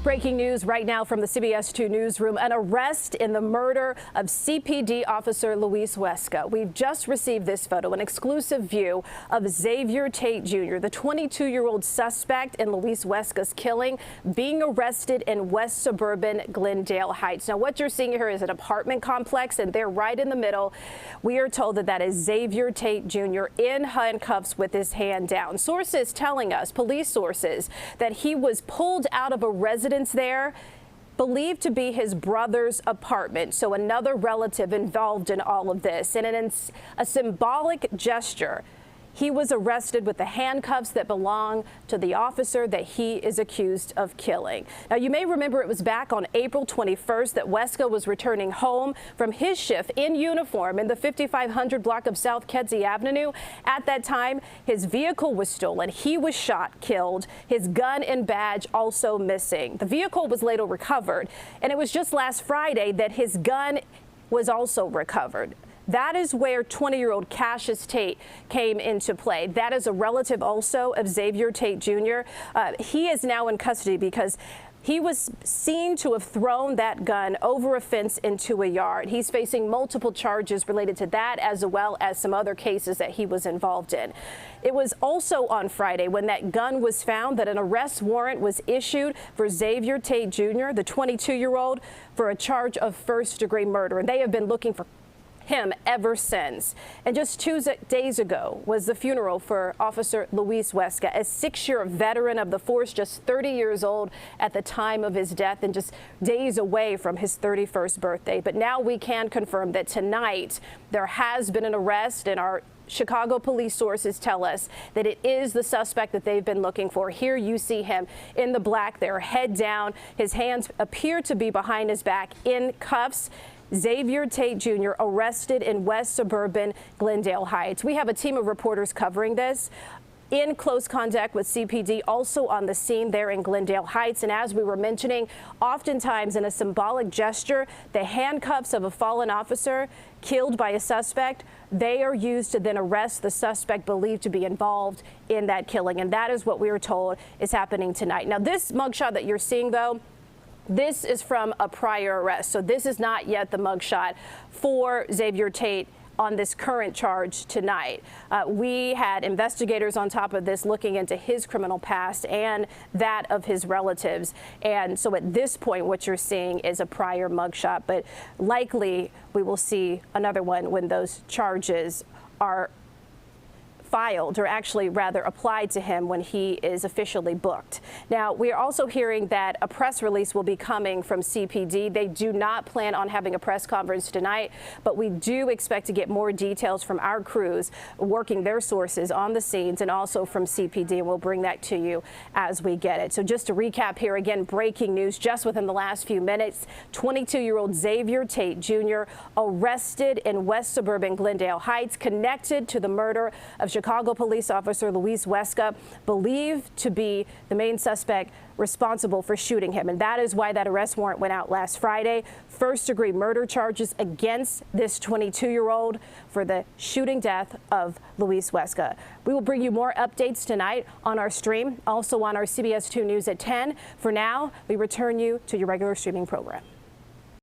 Breaking news right now from the CBS 2 newsroom. An arrest in the murder of CPD officer Luis Huesca. We've just received this photo, an exclusive view of Xavier Tate Jr., the 22-year-old suspect in Luis Huesca's killing, being arrested in west suburban Glendale Heights. Now, what you're seeing here is an apartment complex, and they're right in the middle. We are told that that is Xavier Tate Jr. in handcuffs with his hand down. Sources telling us, police sources, that he was pulled out of a residence there, believed to be his brother's apartment. So another relative involved in all of this. And in a symbolic gesture, he was arrested with the handcuffs that belong to the officer that he is accused of killing. Now, you may remember it was back on April 21st that Huesca was returning home from his shift in uniform in the 5500 block of South Kedzie Avenue. At that time, his vehicle was stolen. He was shot, killed, his gun and badge also missing. The vehicle was later recovered, and it was just last Friday that his gun was also recovered. That is where 20-year-old Cassius Tate came into play. That is a relative also of Xavier Tate Jr. He is now in custody because he was seen to have thrown that gun over a fence into a yard. He's facing multiple charges related to that, as well as some other cases that he was involved in. It was also on Friday when that gun was found that an arrest warrant was issued for Xavier Tate Jr., the 22-year-old, for a charge of first-degree murder. And they have been looking for him ever since. And just 2 days ago was the funeral for Officer Luis Huesca, a 6-year veteran of the force, just 30 years old at the time of his death and just days away from his 31st birthday. But now we can confirm that tonight there has been an arrest, and our Chicago police sources tell us that it is the suspect that they've been looking for. Here you see him in the black there, head down. His hands appear to be behind his back in cuffs. Xavier Tate Jr. arrested in west suburban Glendale Heights. We have a team of reporters covering this, in close contact with CPD, also on the scene there in Glendale Heights. And as we were mentioning, oftentimes in a symbolic gesture, the handcuffs of a fallen officer killed by a suspect, they are used to then arrest the suspect believed to be involved in that killing. And that is what we are told is happening tonight. Now, this mugshot that you're seeing, though, this is from a prior arrest. So this is not yet the mugshot for Xavier Tate on this current charge tonight. We had investigators on top of this looking into his criminal past and that of his relatives. And so at this point, what you're seeing is a prior mugshot, but likely we will see another one when those charges are filed, or actually rather applied to him when he is officially booked. Now, we are also hearing that a press release will be coming from CPD. They do not plan on having a press conference tonight, but we do expect to get more details from our crews working their sources on the scenes, and also from CPD, and we'll bring that to you as we get it. So just to recap here again, breaking news just within the last few minutes, 22-year-old Xavier Tate Jr. arrested in west suburban Glendale Heights, connected to the murder of Chicago police officer Luis Huesca, believed to be the main suspect responsible for shooting him. And that is why that arrest warrant went out last Friday. First-degree murder charges against this 22-year-old for the shooting death of Luis Huesca. We will bring you more updates tonight on our stream, also on our CBS 2 News at 10. For now, we return you to your regular streaming program.